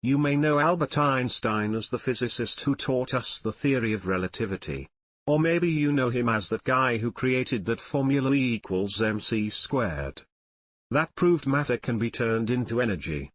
You may know Albert Einstein as the physicist who taught us the theory of relativity. Or maybe you know him as that guy who created that formula E equals mc squared. That proved matter can be turned into energy.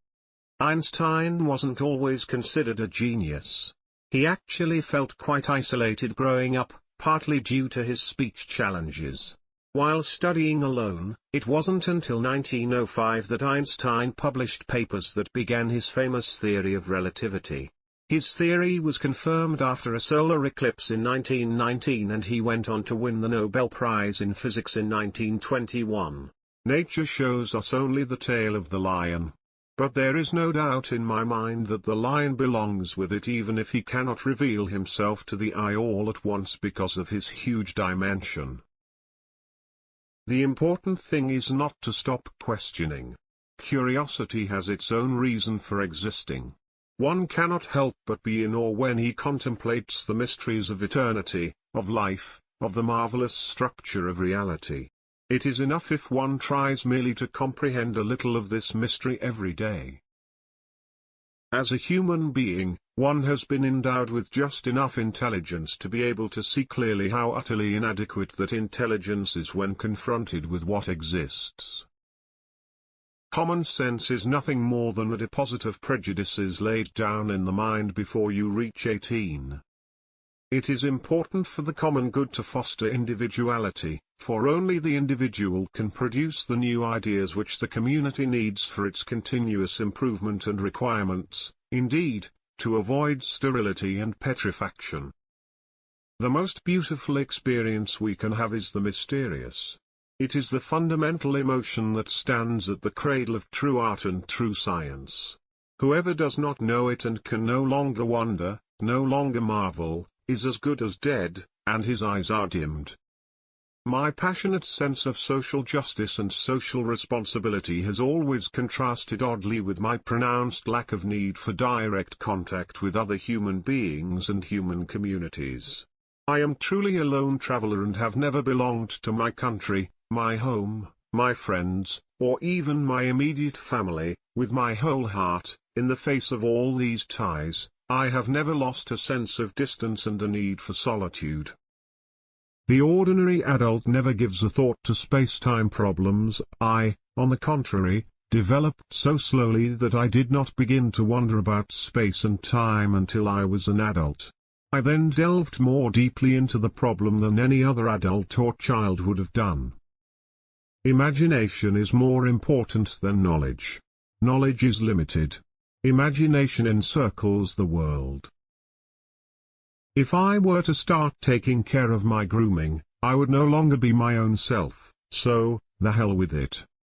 Einstein wasn't always considered a genius. He actually felt quite isolated growing up, partly due to his speech challenges. While studying alone, it wasn't until 1905 that Einstein published papers that began his famous theory of relativity. His theory was confirmed after a solar eclipse in 1919, and he went on to win the Nobel Prize in Physics in 1921. Nature shows us only the tail of the lion. But there is no doubt in my mind that the lion belongs with it, even if he cannot reveal himself to the eye all at once because of his huge dimension. The important thing is not to stop questioning. Curiosity has its own reason for existing. One cannot help but be in awe when he contemplates the mysteries of eternity, of life, of the marvelous structure of reality. It is enough if one tries merely to comprehend a little of this mystery every day. As a human being, one has been endowed with just enough intelligence to be able to see clearly how utterly inadequate that intelligence is when confronted with what exists. Common sense is nothing more than a deposit of prejudices laid down in the mind before you reach 18. It is important for the common good to foster individuality, for only the individual can produce the new ideas which the community needs for its continuous improvement and requirements, indeed, to avoid sterility and petrifaction. The most beautiful experience we can have is the mysterious. It is the fundamental emotion that stands at the cradle of true art and true science. Whoever does not know it and can no longer wonder, no longer marvel, is as good as dead, and his eyes are dimmed. My passionate sense of social justice and social responsibility has always contrasted oddly with my pronounced lack of need for direct contact with other human beings and human communities. I am truly a lone traveler and have never belonged to my country, my home, my friends, or even my immediate family. With my whole heart, in the face of all these ties, I have never lost a sense of distance and a need for solitude. The ordinary adult never gives a thought to space-time problems. I, on the contrary, developed so slowly that I did not begin to wonder about space and time until I was an adult. I then delved more deeply into the problem than any other adult or child would have done. Imagination is more important than knowledge. Knowledge is limited. Imagination encircles the world. If I were to start taking care of my grooming, I would no longer be my own self, so, the hell with it.